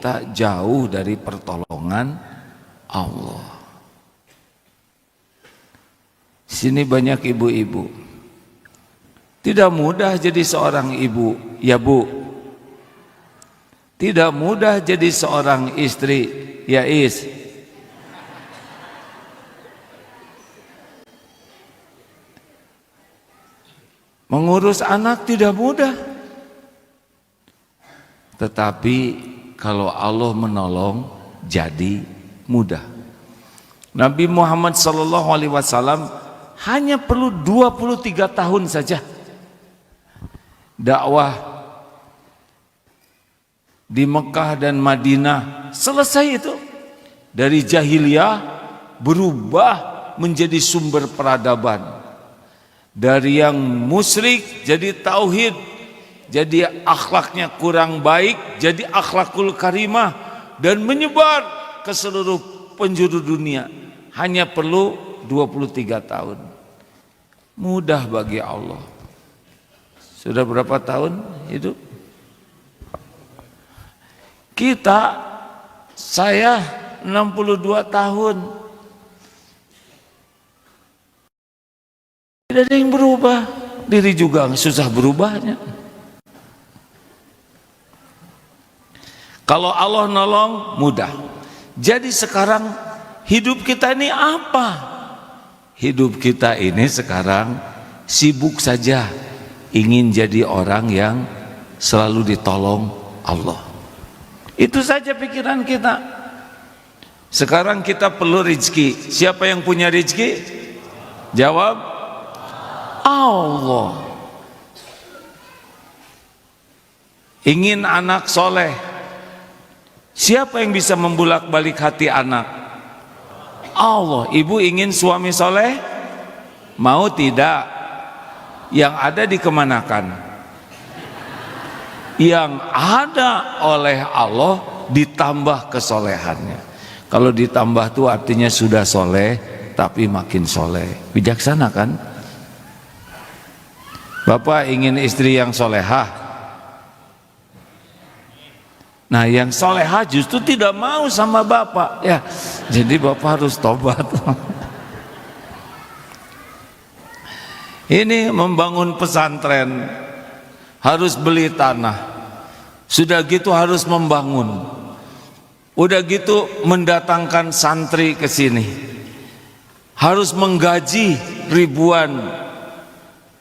kita jauh dari pertolongan Allah. Sini banyak ibu-ibu. Tidak mudah jadi seorang ibu, ya Bu. Tidak mudah jadi seorang istri, ya Is. Mengurus anak tidak mudah. Tetapi kalau Allah menolong jadi mudah. Nabi Muhammad SAW hanya perlu 23 tahun saja dakwah di Mekah dan Madinah, selesai itu. Dari jahiliyah berubah menjadi sumber peradaban. Dari yang musyrik jadi tauhid, jadi akhlaknya kurang baik jadi akhlakul karimah, dan menyebar ke seluruh penjuru dunia. Hanya perlu 23 tahun. Mudah bagi Allah. Sudah berapa tahun hidup? Saya 62 tahun. Tidak ada yang berubah. Diri juga susah berubahnya. Kalau Allah nolong, mudah. Jadi sekarang hidup kita ini apa? Hidup kita ini sekarang sibuk saja ingin jadi orang yang selalu ditolong Allah. Itu saja pikiran kita. Sekarang kita perlu rezeki. Siapa yang punya rezeki? Jawab, Allah. Ingin anak soleh. Siapa yang bisa membulak-balik hati anak? Allah. Ibu ingin suami soleh? Mau tidak? Yang ada dikemanakan? Yang ada oleh Allah ditambah kesolehannya. Kalau ditambah itu artinya sudah soleh, tapi makin soleh. Bijaksana kan? Bapak ingin istri yang solehah. Nah, yang solehah justru tidak mau sama bapak, ya. Jadi bapak harus tobat. Ini membangun pesantren harus beli tanah. Sudah gitu harus membangun. Udah gitu mendatangkan santri ke sini. Harus menggaji ribuan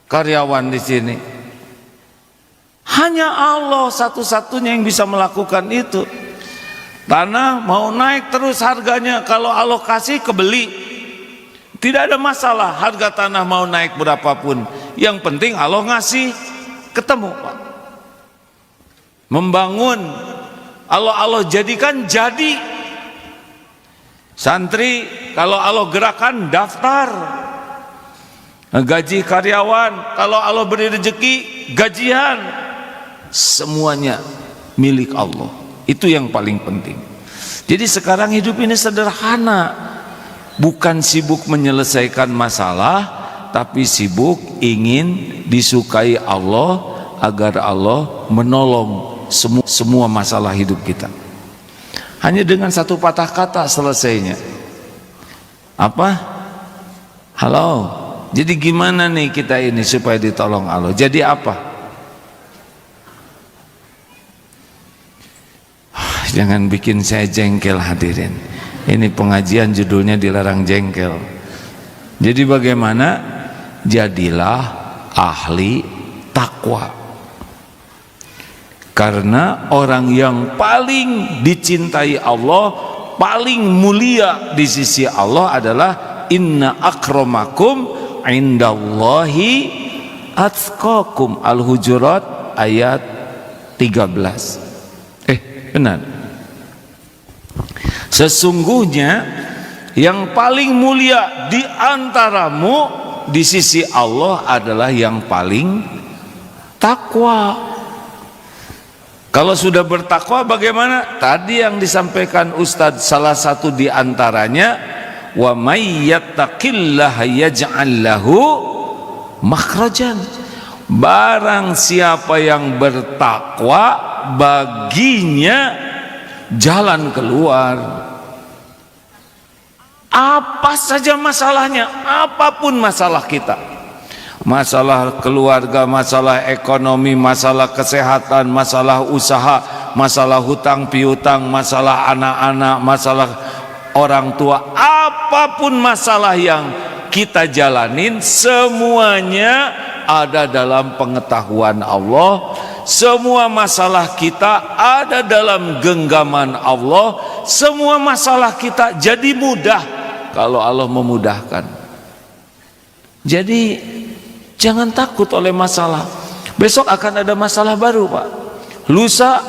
karyawan di sini. Hanya Allah satu-satunya yang bisa melakukan itu. Tanah mau naik terus harganya, kalau Allah kasih kebeli. Tidak ada masalah harga tanah mau naik berapapun. Yang penting Allah ngasih, ketemu Pak. Membangun, Allah jadikan jadi. Santri kalau Allah gerakan daftar. Gaji karyawan, kalau Allah beri rezeki gajian. Semuanya milik Allah. Itu yang paling penting. Jadi sekarang hidup ini sederhana. Bukan sibuk menyelesaikan masalah, tapi sibuk ingin disukai Allah agar Allah menolong semua masalah hidup kita. Hanya dengan satu patah kata selesainya. Apa? Halo. Jadi gimana nih kita ini supaya ditolong Allah? Jadi apa? Jangan bikin saya jengkel hadirin. Ini pengajian judulnya dilarang jengkel. Jadi bagaimana? Jadilah ahli takwa. Karena orang yang paling dicintai Allah, paling mulia di sisi Allah adalah inna akramakum indallahi atqakum. Al-Hujurat ayat 13. Benar. Sesungguhnya yang paling mulia di antaramu di sisi Allah adalah yang paling takwa. Kalau sudah bertakwa bagaimana? Tadi yang disampaikan Ustadz, salah satu di antaranya, wa may yattaqillaha yaj'al lahu makhrajan. Barang siapa yang bertakwa, baginya jalan keluar. Apa saja masalahnya, apapun masalah kita, masalah keluarga, masalah ekonomi, masalah kesehatan, masalah usaha, masalah hutang piutang, masalah anak-anak, masalah orang tua, apapun masalah yang kita jalanin, semuanya ada dalam pengetahuan Allah. Semua masalah kita ada dalam genggaman Allah. Semua masalah kita jadi mudah kalau Allah memudahkan. Jadi jangan takut oleh masalah. Besok akan ada masalah baru, Pak. Lusa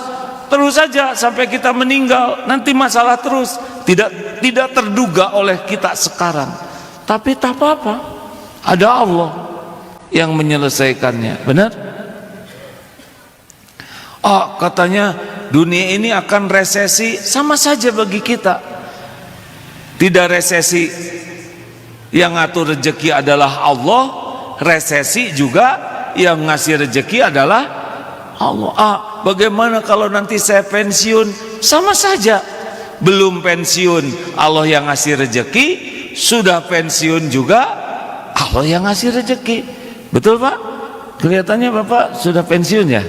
terus saja sampai kita meninggal, nanti masalah terus. Tidak terduga oleh kita sekarang. Tapi tak apa-apa, ada Allah yang menyelesaikannya. Benar? Oh, katanya dunia ini akan resesi, sama saja bagi kita. Tidak resesi, yang ngatur rezeki adalah Allah. Resesi juga yang ngasih rezeki adalah Allah. Bagaimana kalau nanti saya pensiun? Sama saja, belum pensiun Allah yang ngasih rezeki, sudah pensiun juga Allah yang ngasih rezeki. Betul, Pak? Kelihatannya Bapak sudah pensiun ya?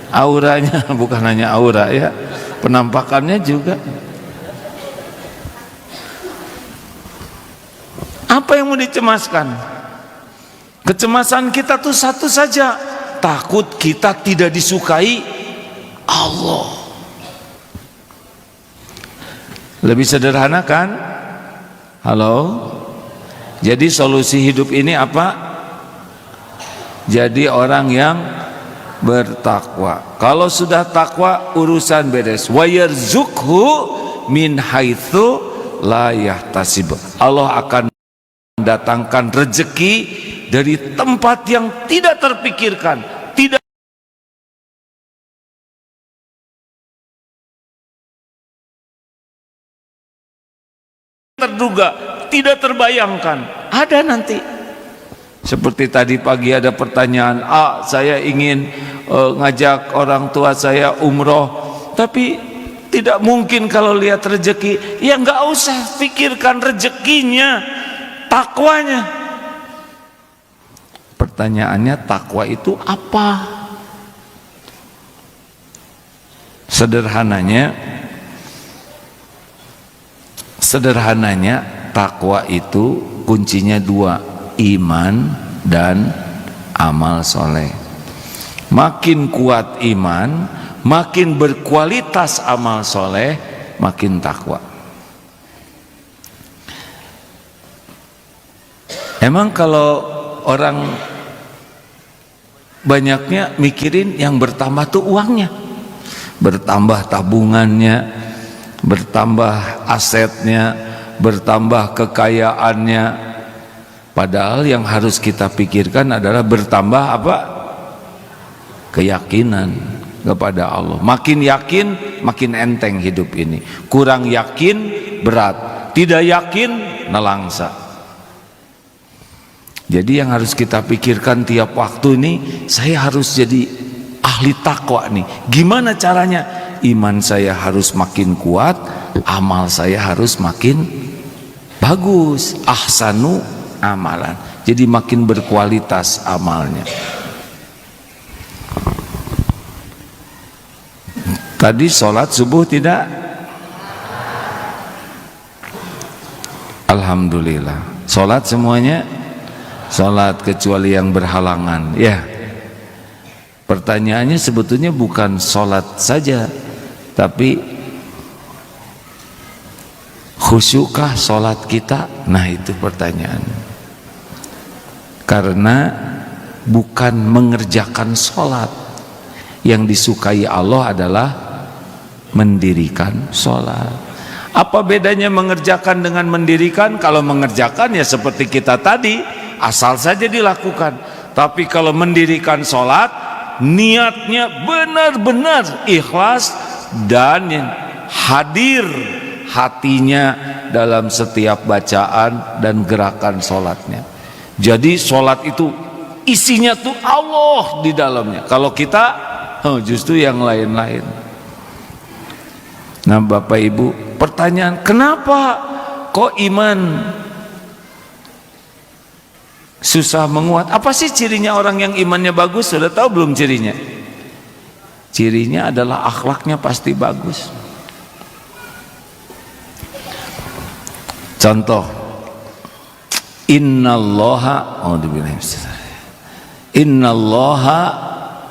Auranya bukan hanya aura ya, penampakannya juga. Apa yang mau dicemaskan? Kecemasan kita tuh satu saja, takut kita tidak disukai Allah. Lebih sederhana kan? Halo? Jadi solusi hidup ini apa? Jadi orang yang bertakwa. Kalau sudah takwa, urusan beres. Wa yarzuqhu min haitsu la yahtasib. Allah akan mendatangkan rezeki dari tempat yang tidak terpikirkan, tidak terduga, tidak terbayangkan. Ada nanti. Seperti tadi pagi ada pertanyaan, saya ingin ngajak orang tua saya umroh, tapi tidak mungkin kalau lihat rezeki. Ya nggak usah pikirkan rezekinya, takwanya. Pertanyaannya, takwa itu apa? Sederhananya takwa itu kuncinya dua, iman dan amal soleh. Makin kuat iman, makin berkualitas amal soleh, makin takwa. Emang kalau orang banyaknya mikirin yang bertambah tuh uangnya, bertambah tabungannya, bertambah asetnya, bertambah kekayaannya. Padahal yang harus kita pikirkan adalah bertambah apa? Keyakinan kepada Allah. Makin yakin, makin enteng hidup ini. Kurang yakin, berat. Tidak yakin, nelangsa. Jadi yang harus kita pikirkan tiap waktu ini, saya harus jadi ahli takwa nih. Gimana caranya? Iman saya harus makin kuat, amal saya harus makin bagus. Ahsanu amalan. Jadi makin berkualitas amalnya. Tadi sholat subuh tidak? Alhamdulillah. Sholat semuanya? Sholat kecuali yang berhalangan. Ya. Pertanyaannya sebetulnya bukan sholat saja, tapi khusyukkah sholat kita? Nah itu pertanyaan. Karena bukan mengerjakan sholat. Yang disukai Allah adalah mendirikan sholat. Apa bedanya mengerjakan dengan mendirikan? Kalau mengerjakan ya seperti kita tadi, asal saja dilakukan. Tapi kalau mendirikan sholat, niatnya benar-benar ikhlas dan hadir hatinya dalam setiap bacaan dan gerakan sholatnya. Jadi sholat itu isinya tuh Allah di dalamnya. Kalau kita justru yang lain-lain. Nah Bapak Ibu, pertanyaan, kenapa kok iman susah menguat? Apa sih cirinya orang yang imannya bagus? Sudah tahu belum cirinya? Cirinya adalah akhlaknya pasti bagus. Contoh, innallaha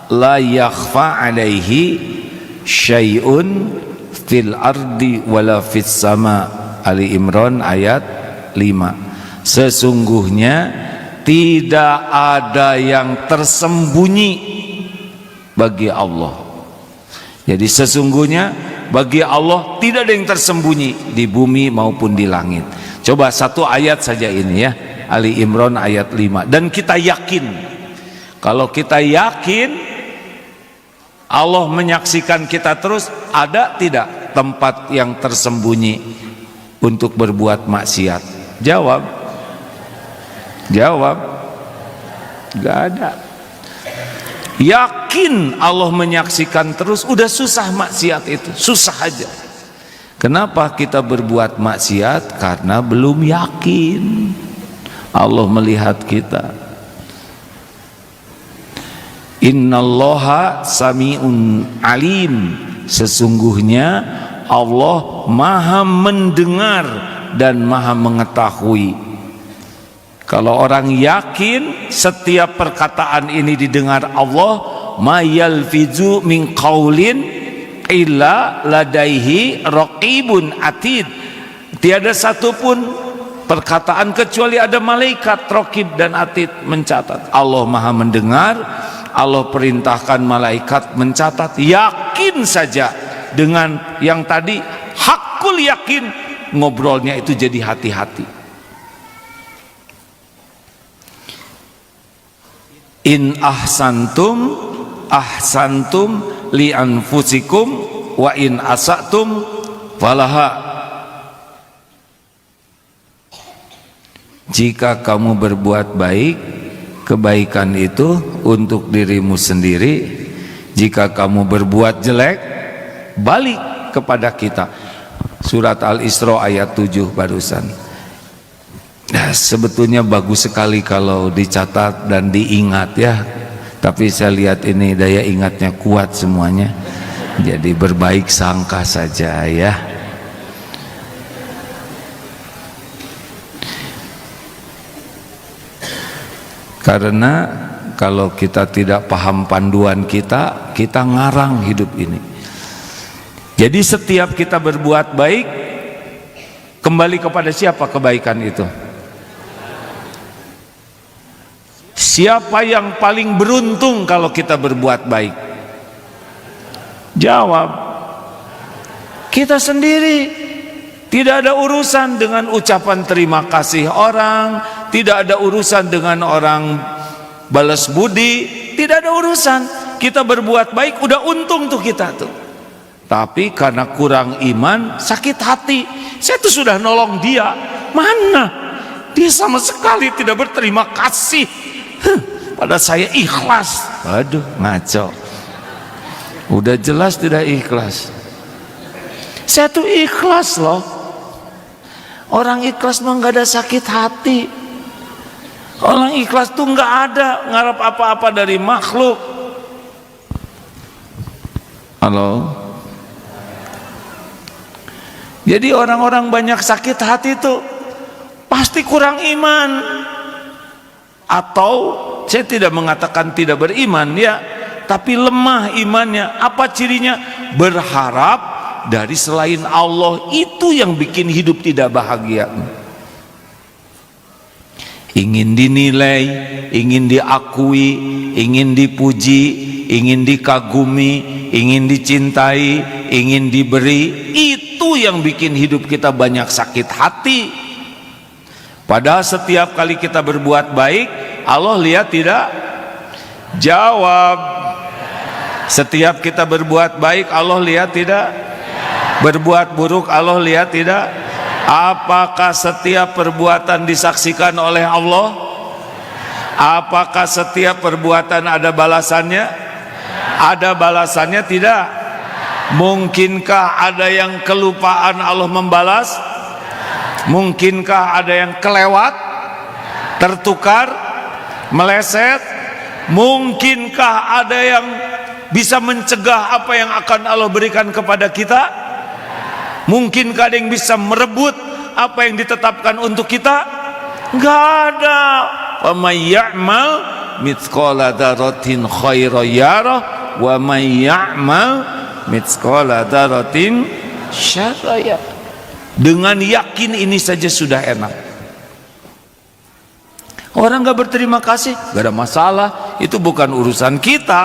la yakhfa alaihi syai'un fil ardi wala fis sama. Ali Imran ayat 5. Sesungguhnya tidak ada yang tersembunyi bagi Allah. Jadi sesungguhnya bagi Allah tidak ada yang tersembunyi di bumi maupun di langit. Coba satu ayat saja ini ya, Ali Imran ayat 5. Dan kita yakin, kalau kita yakin Allah menyaksikan kita terus, ada tidak tempat yang tersembunyi untuk berbuat maksiat? Jawab, gak ada. Yakin Allah menyaksikan terus, udah susah maksiat itu, susah aja. Kenapa kita berbuat maksiat? Karena belum yakin Allah melihat kita. Innallaha sami'un alim. Sesungguhnya Allah maha mendengar dan maha mengetahui. Kalau orang yakin setiap perkataan ini didengar Allah, ma yalfizu min qaulin illa ladaihi raqibun atid. Tiada satupun perkataan kecuali ada malaikat raqib dan atid mencatat. Allah maha mendengar, Allah perintahkan malaikat mencatat. Yakin saja dengan yang tadi, hakul yakin, ngobrolnya itu jadi hati-hati. In ahsantum ahsantum li anfusikum wa in asatum falaha. Jika kamu berbuat baik, kebaikan itu untuk dirimu sendiri. Jika kamu berbuat jelek, balik kepada kita. Surat Al-Isra ayat 7 barusan. Nah, sebetulnya bagus sekali kalau dicatat dan diingat ya. Tapi saya lihat ini daya ingatnya kuat semuanya. Jadi berbaik sangka saja ya. Karena kalau kita tidak paham panduan kita, kita ngarang hidup ini. Jadi setiap kita berbuat baik, kembali kepada siapa kebaikan itu? Siapa yang paling beruntung kalau kita berbuat baik? Jawab, kita sendiri. Tidak ada urusan dengan ucapan terima kasih orang, tidak ada urusan dengan orang balas budi, tidak ada urusan. Kita berbuat baik, udah untung tuh kita tuh. Tapi karena kurang iman, sakit hati. Saya tuh sudah nolong dia, mana dia sama sekali tidak berterima kasih. Pada saya ikhlas. Waduh, ngaco. Udah jelas tidak ikhlas. Saya tuh ikhlas loh. Orang ikhlas mah nggak ada sakit hati. Orang ikhlas tuh nggak ada ngarap apa-apa dari makhluk. Halo. Jadi orang-orang banyak sakit hati tuh pasti kurang iman. Atau saya tidak mengatakan tidak beriman ya, tapi lemah imannya. Apa cirinya? Berharap dari selain Allah, itu yang bikin hidup tidak bahagia. Ingin dinilai, ingin diakui, ingin dipuji, ingin dikagumi, ingin dicintai, ingin diberi, itu yang bikin hidup kita banyak sakit hati. Padahal setiap kali kita berbuat baik, Allah lihat tidak? Jawab. Setiap kita berbuat baik, Allah lihat tidak? Berbuat buruk, Allah lihat tidak? Apakah setiap perbuatan disaksikan oleh Allah? Apakah setiap perbuatan ada balasannya? Ada balasannya tidak? Mungkinkah ada yang kelupaan Allah membalas? Mungkinkah ada yang kelewat, tertukar, meleset? Mungkinkah ada yang bisa mencegah apa yang akan Allah berikan kepada kita? Mungkinkah ada yang bisa merebut apa yang ditetapkan untuk kita? Enggak ada. Wa may ya'mal mithqala dzarratin khairan yarah wa may ya'mal mithqala dzarratin syarran yarah. Dengan yakin ini saja sudah enak. Orang gak berterima kasih, gak ada masalah. Itu bukan urusan kita.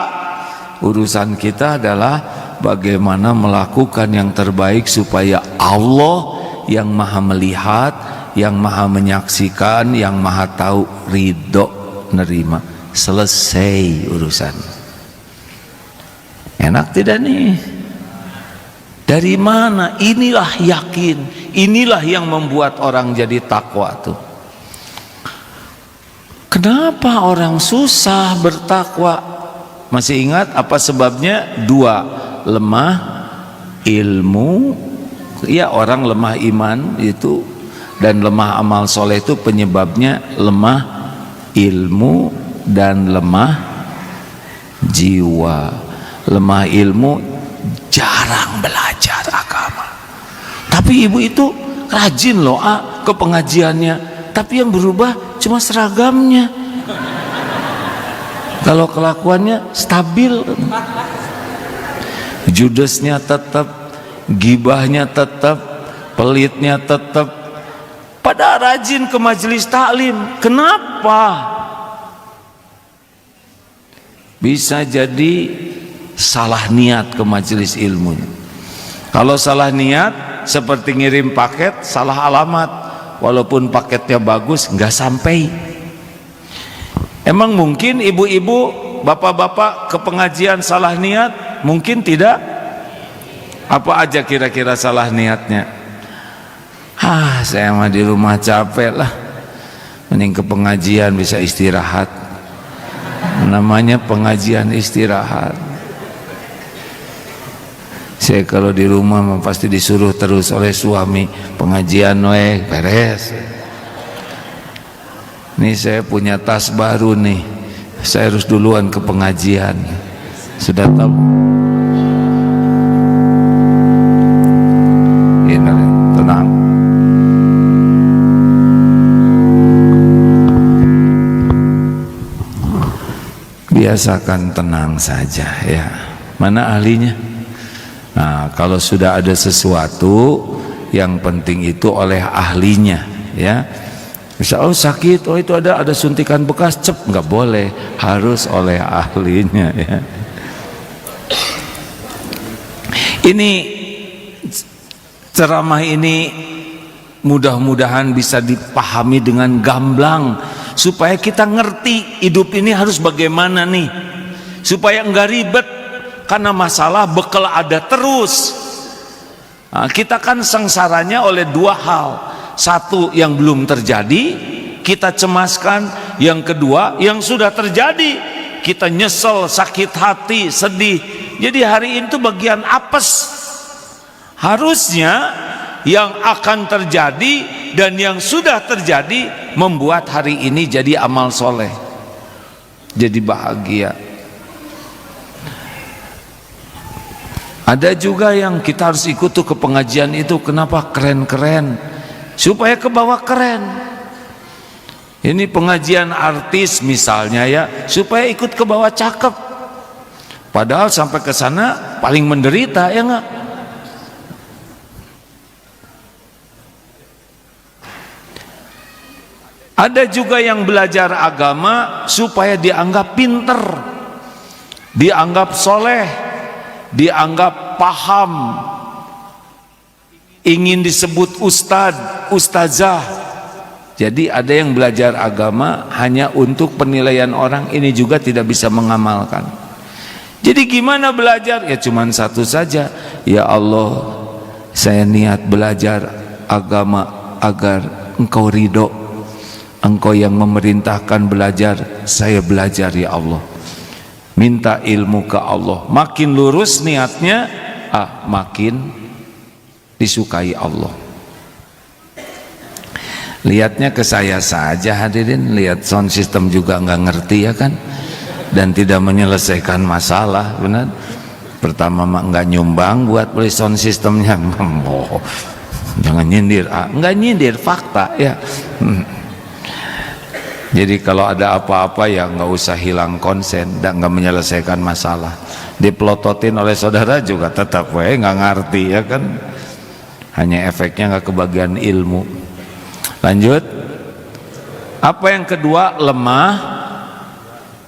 Urusan kita adalah bagaimana melakukan yang terbaik supaya Allah yang maha melihat, yang maha menyaksikan, yang maha tahu, ridho, nerima. Selesai urusan. Enak tidak nih? Dari mana? Inilah yakin. Inilah yang membuat orang jadi takwa tuh. Kenapa orang susah bertakwa? Masih ingat apa sebabnya? Dua, lemah ilmu. Ya, orang lemah iman itu, dan lemah amal soleh itu penyebabnya lemah ilmu dan lemah jiwa. Lemah ilmu, jarang belajar agama. Tapi ibu itu rajin loh ke pengajiannya. Tapi yang berubah cuma seragamnya. Kalau kelakuannya stabil. Judesnya tetap, gibahnya tetap, pelitnya tetap. Pada rajin ke majelis taklim. Kenapa? Bisa jadi salah niat ke majelis ilmunya. Kalau salah niat seperti ngirim paket, salah alamat. Walaupun paketnya bagus, nggak sampai. Emang mungkin ibu-ibu, bapak-bapak ke pengajian salah niat? Mungkin tidak. Apa aja kira-kira salah niatnya? Saya mah di rumah capek lah, mending ke pengajian bisa istirahat. Namanya pengajian istirahat. Saya kalau di rumah pasti disuruh terus oleh suami, pengajian beres. Nih saya punya tas baru nih, saya harus duluan ke pengajian. Sudah tahu? Tenang. Biasakan tenang saja ya. Mana ahlinya? Nah, kalau sudah ada sesuatu, yang penting itu oleh ahlinya, ya. Misalnya sakit, itu ada suntikan bekas, nggak boleh, harus oleh ahlinya, ya. Ini ceramah ini mudah-mudahan bisa dipahami dengan gamblang, supaya kita ngerti hidup ini harus bagaimana nih, supaya enggak ribet. Karena masalah bekal ada terus. Nah, kita kan sengsaranya oleh dua hal. Satu, yang belum terjadi, kita cemaskan. Yang kedua, yang sudah terjadi, kita nyesel, sakit hati, sedih. Jadi hari ini tuh bagian apes. Harusnya yang akan terjadi dan yang sudah terjadi membuat hari ini jadi amal soleh, jadi bahagia. Ada juga yang kita harus ikut tuh ke pengajian itu. Kenapa? Keren-keren, supaya ke bawah keren. Ini pengajian artis misalnya ya, supaya ikut ke bawah cakep. Padahal sampai ke sana paling menderita, ya enggak? Ada juga yang belajar agama supaya dianggap pinter, dianggap soleh, dianggap paham, ingin disebut ustad, ustazah. Jadi ada yang belajar agama hanya untuk penilaian orang, ini juga tidak bisa mengamalkan. Jadi gimana belajar? Ya cuman satu saja, ya Allah, saya niat belajar agama agar Engkau ridho, Engkau yang memerintahkan belajar, saya belajar ya Allah. Minta ilmu ke Allah. Makin lurus niatnya, makin disukai Allah. Lihatnya ke saya saja hadirin, lihat sound system juga nggak ngerti ya kan, dan tidak menyelesaikan masalah, benar. Pertama nggak nyumbang buat beli sound systemnya. Oh, jangan nyindir, nggak nyindir, fakta ya. Jadi kalau ada apa-apa ya nggak usah hilang konsen dan nggak menyelesaikan masalah. Dipelototin oleh saudara juga tetap nggak ngerti ya kan. Hanya efeknya nggak kebagian ilmu. Lanjut. Apa yang kedua? Lemah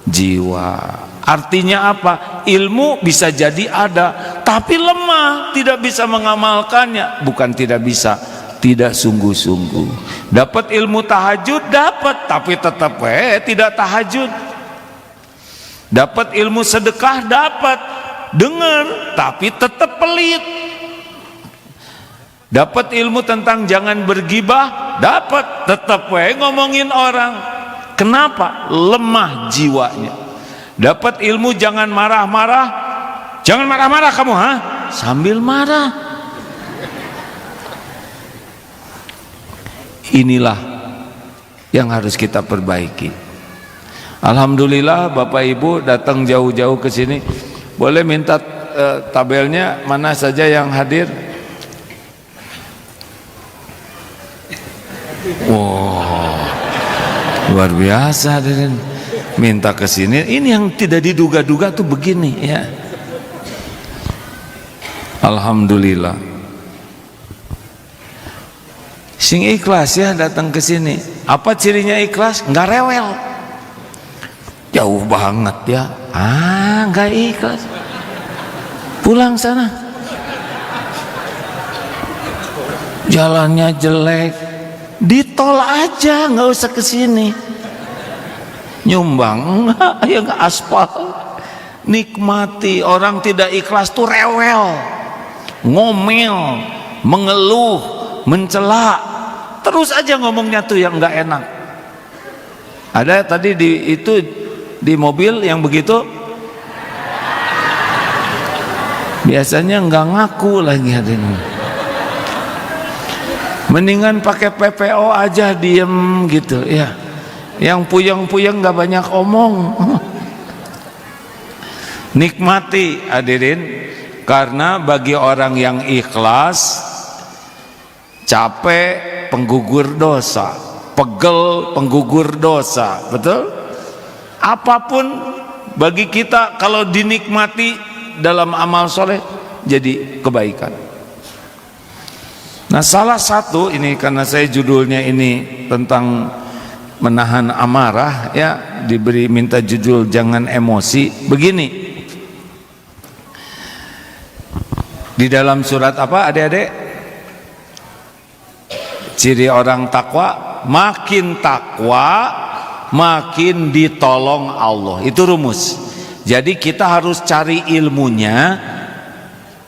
jiwa. Artinya apa? Ilmu bisa jadi ada, tapi lemah, tidak bisa mengamalkannya. Bukan tidak bisa, tidak sungguh-sungguh. Dapat ilmu tahajud, dapat, tapi tetap tidak tahajud. Dapat ilmu sedekah, dapat, dengar, tapi tetap pelit. Dapat ilmu tentang jangan bergibah, dapat, tetap ngomongin orang. Kenapa? Lemah jiwanya. Dapat ilmu jangan marah-marah, jangan marah-marah kamu, sambil marah. Inilah yang harus kita perbaiki. Alhamdulillah Bapak Ibu datang jauh-jauh ke sini. Boleh minta tabelnya mana saja yang hadir? Wow, luar biasa hadirin. Minta ke sini. Ini yang tidak diduga-duga tuh begini ya. Alhamdulillah. Sing ikhlas ya datang ke sini. Apa cirinya ikhlas? Nggak rewel. Jauh banget ya. Nggak ikhlas. Pulang sana. Jalannya jelek. Ditol aja, nggak usah ke sini. Nyumbang ayo nggak aspal. Nikmati. Orang tidak ikhlas tuh rewel, ngomel, mengeluh, mencela, terus aja ngomongnya tuh yang nggak enak. Ada tadi di mobil yang begitu, biasanya nggak ngaku lagi hadirin. Mendingan pakai PPO aja, diem gitu ya. Yang puyeng-puyeng nggak banyak omong. Nikmati hadirin, karena bagi orang yang ikhlas, capek penggugur dosa, pegel penggugur dosa, betul? Apapun bagi kita kalau dinikmati dalam amal soleh jadi kebaikan. Nah, salah satu ini, karena saya judulnya ini tentang menahan amarah ya, diberi minta judul jangan emosi. Begini, di dalam surat apa adik-adik? Ciri orang takwa, makin takwa makin ditolong Allah. Itu rumus. Jadi kita harus cari ilmunya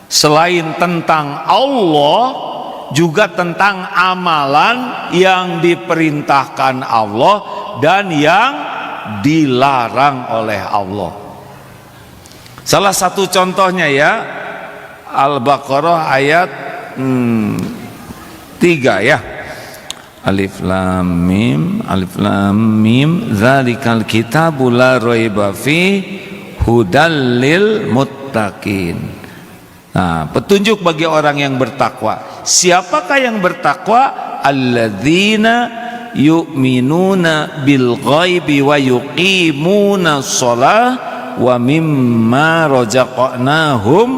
selain tentang Allah, juga tentang amalan yang diperintahkan Allah dan yang dilarang oleh Allah. Salah satu contohnya ya, Al-Baqarah ayat 3 ya. Alif lam mim dzalikal kitabu la raiba fi hudal lil muttaqin. Nah, petunjuk bagi orang yang bertakwa. Siapakah yang bertakwa? Alladzina yu'minuna bil ghaibi wa yuqimuna shalah wa mimma razaqnahum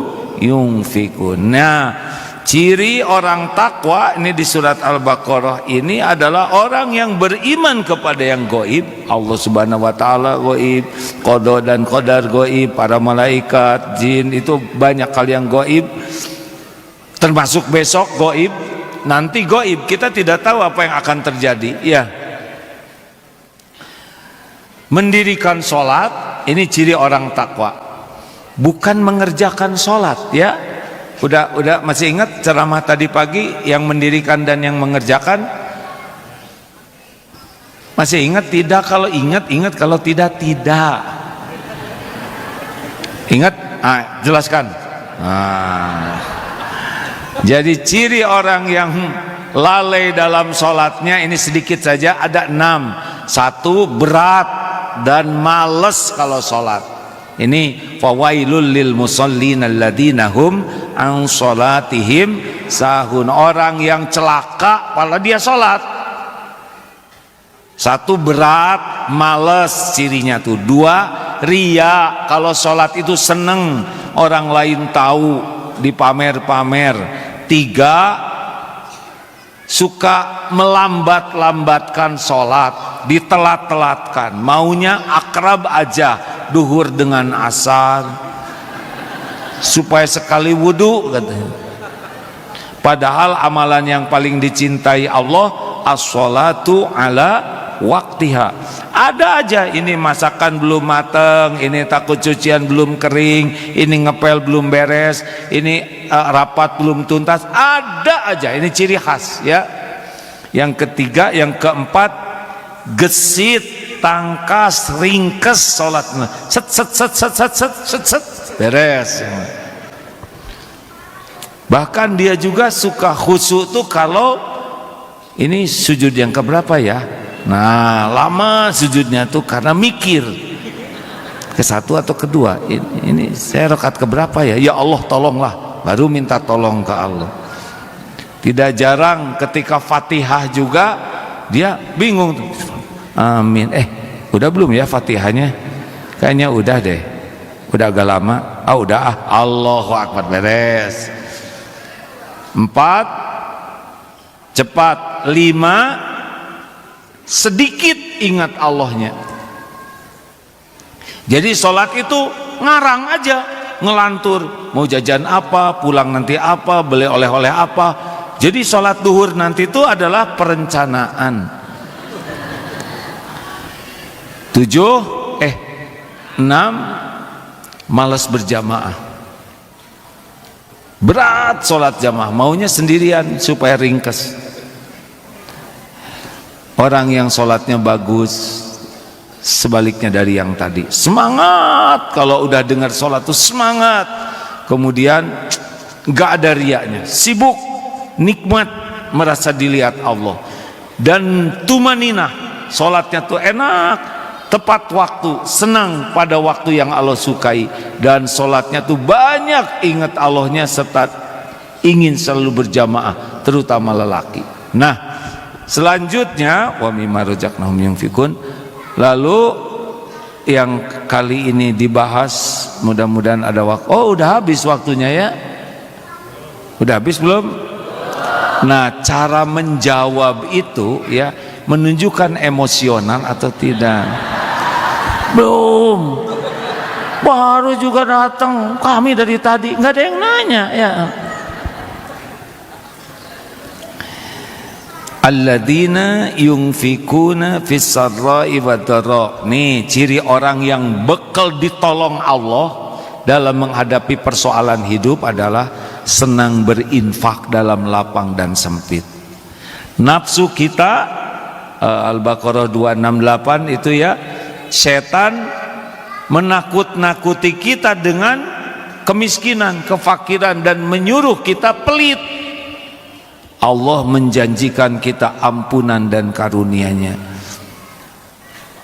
yunfikun. Nah, ciri orang takwa ini di surat Al-Baqarah ini adalah orang yang beriman kepada yang gaib. Allah Subhanahu wa taala gaib, qada dan qadar gaib, para malaikat, jin, itu banyak hal yang gaib. Termasuk besok gaib, nanti gaib, kita tidak tahu apa yang akan terjadi ya. Mendirikan sholat, ini ciri orang takwa. Bukan mengerjakan sholat ya. Udah masih ingat ceramah tadi pagi yang mendirikan dan yang mengerjakan? Masih ingat tidak? Kalau ingat, kalau tidak. Ingat? Jelaskan. Nah, jadi ciri orang yang lalai dalam sholatnya ini sedikit saja, ada 6. 1, berat dan males kalau sholat. Ini fawailul lil musallin alladzina hum an sholatihim sahun. Orang yang celaka kalau dia sholat. 1, berat, males cirinya tuh. 2, ria, kalau sholat itu seneng orang lain tahu, dipamer-pamer. 3, suka melambat-lambatkan sholat, ditelat-telatkan, maunya akrab aja, duhur dengan asar, supaya sekali wudhu katanya. Padahal amalan yang paling dicintai Allah as-sholatu ala waktiha. Ada aja, ini masakan belum mateng, ini takut cucian belum kering, ini ngepel belum beres, ini rapat belum tuntas, ada aja. Ini ciri khas ya. Yang ketiga, yang keempat, gesit, tangkas, ringkes sholatnya, set set set set set set set set beres. Bahkan dia juga suka khusyuk tuh kalau ini sujud yang keberapa ya. Nah, lama sujudnya tuh karena mikir ke satu atau kedua. Ini saya rakaat keberapa ya? Ya Allah tolonglah, baru minta tolong ke Allah. Tidak jarang ketika Fatihah juga dia bingung tuh. Amin. Udah belum ya Fatihahnya? Kayaknya udah deh. Udah agak lama. Udah. Allahu Akbar, beres. 4, cepat. 5, sedikit ingat Allahnya. Jadi sholat itu ngarang aja, ngelantur, mau jajan apa, pulang nanti apa, beli oleh-oleh apa. Jadi sholat duhur nanti itu adalah perencanaan. 6, malas berjamaah, berat sholat jamaah, maunya sendirian supaya ringkes. Orang yang sholatnya bagus sebaliknya dari yang tadi, semangat kalau udah dengar sholat tuh semangat, kemudian gak ada riaknya, sibuk, nikmat, merasa dilihat Allah, dan tumaninah, sholatnya tuh enak, tepat waktu, senang pada waktu yang Allah sukai, dan sholatnya tuh banyak ingat Allahnya serta ingin selalu berjamaah, terutama lelaki. Nah, selanjutnya wa mimma razaqnahum yunfikun. Lalu yang kali ini dibahas, mudah-mudahan ada waktu. Oh, udah habis waktunya ya? Udah habis belum? Nah, cara menjawab itu ya menunjukkan emosional atau tidak. Belum. Baru juga datang kami dari tadi, nggak ada yang nanya ya. Alladzina yunfikuna fis sarra'i wadh-dharra. Nih ciri orang yang bekal ditolong Allah dalam menghadapi persoalan hidup adalah senang berinfak dalam lapang dan sempit. Nafsu kita Al-Baqarah 268 itu ya, setan menakut-nakuti kita dengan kemiskinan, kefakiran, dan menyuruh kita pelit. Allah menjanjikan kita ampunan dan karunia-Nya.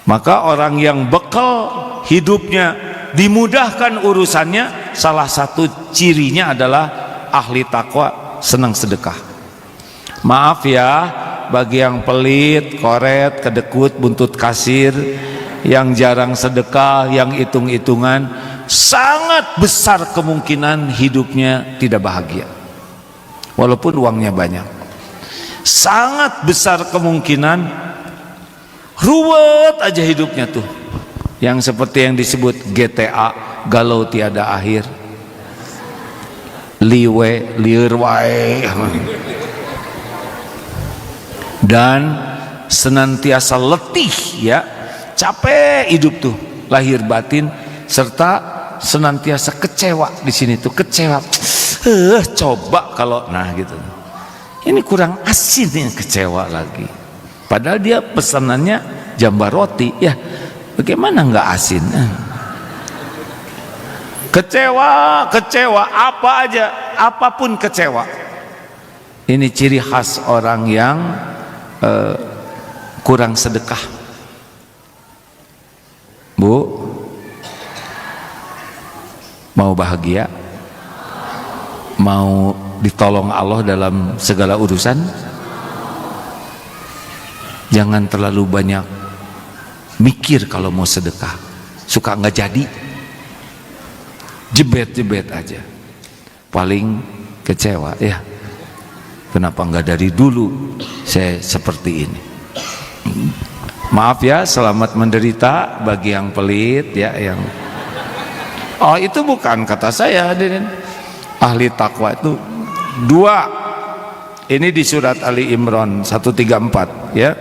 Maka orang yang bekal hidupnya, dimudahkan urusannya, salah satu cirinya adalah ahli takwa, senang sedekah. Maaf ya bagi yang pelit, koret, kedekut, buntut kasir, yang jarang sedekah, yang hitung-hitungan, sangat besar kemungkinan hidupnya tidak bahagia walaupun uangnya banyak. Sangat besar kemungkinan ruwet aja hidupnya tuh, yang seperti yang disebut GTA, galau tiada akhir, liwe lieur wae, dan senantiasa letih ya, capek hidup tuh lahir batin, serta senantiasa kecewa. Di sini tuh kecewa, coba kalau nah gitu, ini kurang asin nih, kecewa lagi, padahal dia pesanannya jambar roti ya, bagaimana nggak asin. kecewa apa aja, apapun kecewa. Ini ciri khas orang yang kurang sedekah. Bu, mau bahagia, mau ditolong Allah dalam segala urusan, jangan terlalu banyak mikir kalau mau sedekah, suka nggak jadi, jebet aja, paling kecewa ya. Kenapa nggak dari dulu saya seperti ini? Maaf ya, selamat menderita bagi yang pelit ya, yang oh itu bukan kata saya, hadirin. Ahli takwa itu dua. Ini di surat Ali Imran 134 ya.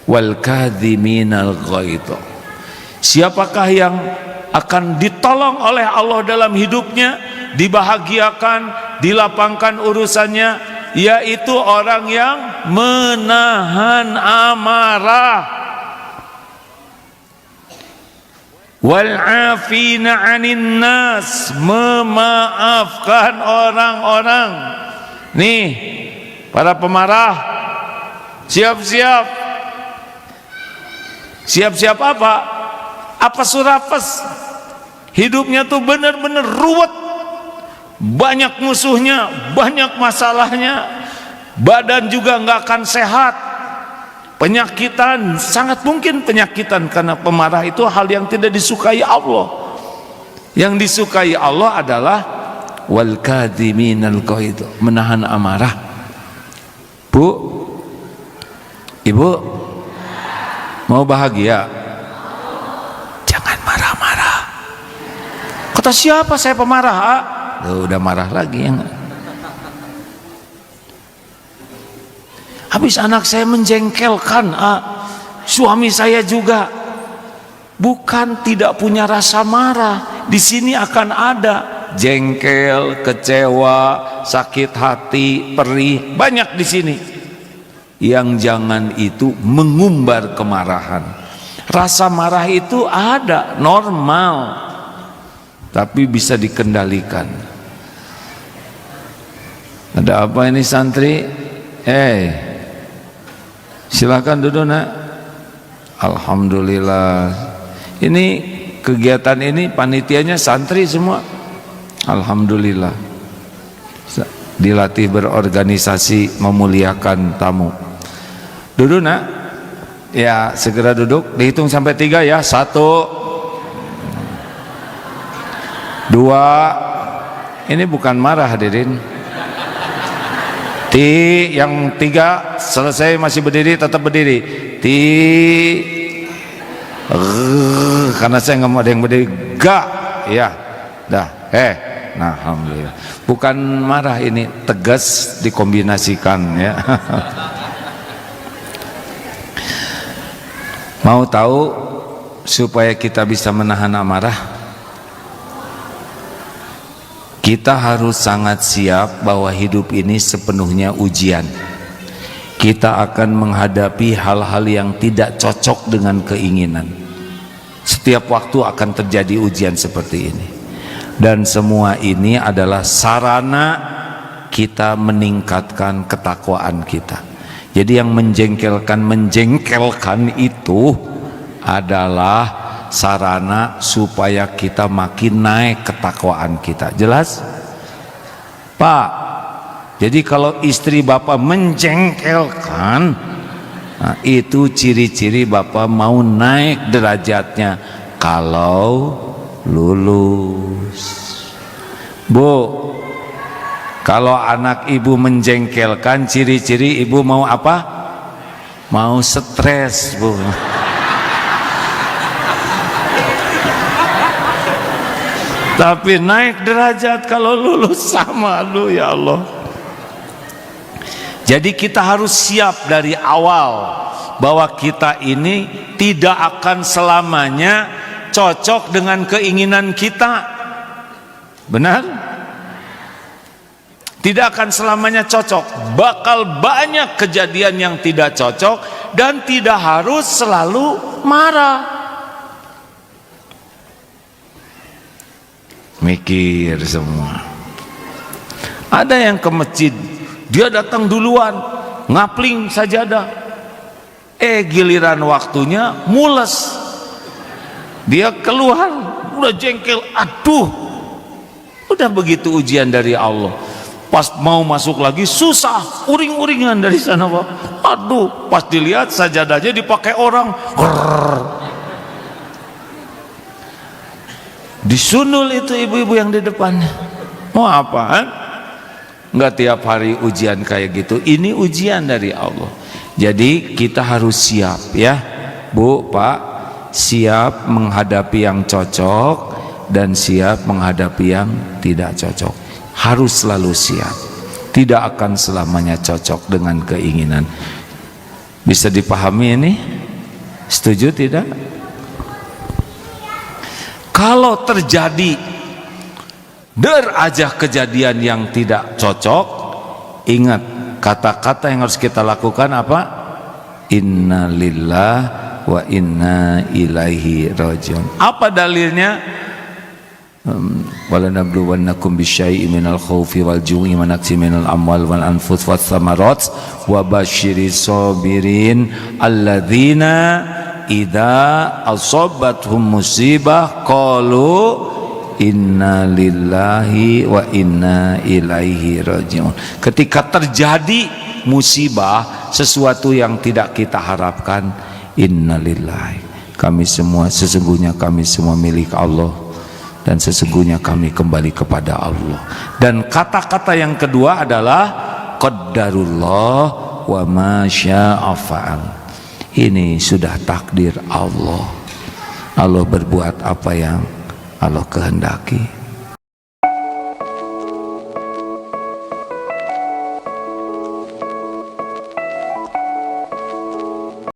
Wal kadhiminal ghaidh. Siapakah yang akan ditolong oleh Allah dalam hidupnya, dibahagiakan, dilapangkan urusannya, yaitu orang yang menahan amarah. Wal afina 'anin nas, memaafkan orang-orang. Nih, para pemarah, siap-siap. Siap-siap apa? Apa surapes? Hidupnya tuh benar-benar ruwet. Banyak musuhnya, banyak masalahnya. Badan juga nggak akan sehat. Penyakitan, sangat mungkin penyakitan, karena pemarah itu hal yang tidak disukai Allah. Yang disukai Allah adalah wal kadhiminal ghaidh, menahan amarah. Bu, ibu mau bahagia, jangan marah-marah. Kata siapa saya pemarah? Udah marah lagi ya. Habis anak saya menjengkelkan, suami saya juga. Bukan tidak punya rasa marah, di sini akan ada jengkel, kecewa, sakit hati, perih, banyak di sini. Yang jangan itu mengumbar kemarahan. Rasa marah itu ada, normal, tapi bisa dikendalikan. Ada apa ini santri? Silakan duduk nak. Alhamdulillah. Ini kegiatan ini panitianya santri semua. Alhamdulillah. Dilatih berorganisasi, memuliakan tamu. Duduk nak. Ya segera duduk. Dihitung sampai 3 ya. 1, 2. Ini bukan marah hadirin. Yang 3 selesai masih berdiri, tetap berdiri. Karena saya nggak mau ada yang berdiri. Ya, dah. Nah, alhamdulillah. Bukan marah ini, tegas dikombinasikan ya. Mau tahu supaya kita bisa menahan amarah? Kita harus sangat siap bahwa hidup ini sepenuhnya ujian. Kita akan menghadapi hal-hal yang tidak cocok dengan keinginan. Setiap waktu akan terjadi ujian seperti ini. Dan semua ini adalah sarana kita meningkatkan ketakwaan kita. Jadi yang menjengkelkan itu adalah sarana supaya kita makin naik ketakwaan kita. Jelas? Pak, jadi kalau istri bapak menjengkelkan, nah itu ciri-ciri bapak mau naik derajatnya kalau lulus. Bu, kalau anak ibu menjengkelkan, ciri-ciri ibu mau apa? Mau stres, Bu. Tapi naik derajat kalau lulus sama lu ya Allah. Jadi kita harus siap dari awal bahwa kita ini tidak akan selamanya cocok dengan keinginan kita. Benar? Tidak akan selamanya cocok. Bakal banyak kejadian yang tidak cocok dan tidak harus selalu marah. mikir semua. Ada yang ke masjid, dia datang duluan, ngapling sajadah. Giliran waktunya mules, dia keluar, udah jengkel, aduh, udah begitu ujian dari Allah. Pas mau masuk lagi susah, uring-uringan dari sana Pak. Aduh, pas dilihat sajadahnya dipakai orang. Disunul itu ibu-ibu yang di depannya. Mau apa? Enggak tiap hari ujian kayak gitu. Ini ujian dari Allah. Jadi kita harus siap ya, Bu, Pak, siap menghadapi yang cocok dan siap menghadapi yang tidak cocok. Harus selalu siap. Tidak akan selamanya cocok dengan keinginan. Bisa dipahami ini? Setuju tidak? Kalau terjadi aja kejadian yang tidak cocok, ingat kata-kata yang harus kita lakukan apa? Inna lillah wa inna ilaihi rajiun. Apa dalilnya? Wala nabluwannakum bisyai'in minal khaufi wal ju'i wa naqsin minal amwal wal anfus wath thamarat wa basyiris sabirin alladzina idza asabathum musibah qalu inna lillahi wa inna ilaihi rajiun. Ketika terjadi musibah, sesuatu yang tidak kita harapkan, inna lillahi, kami semua, sesungguhnya kami semua milik Allah dan sesungguhnya kami kembali kepada Allah. Dan kata-kata yang kedua adalah qaddarullah wa ma syaa fa'al. Ini sudah takdir Allah. Allah berbuat apa yang Allah kehendaki.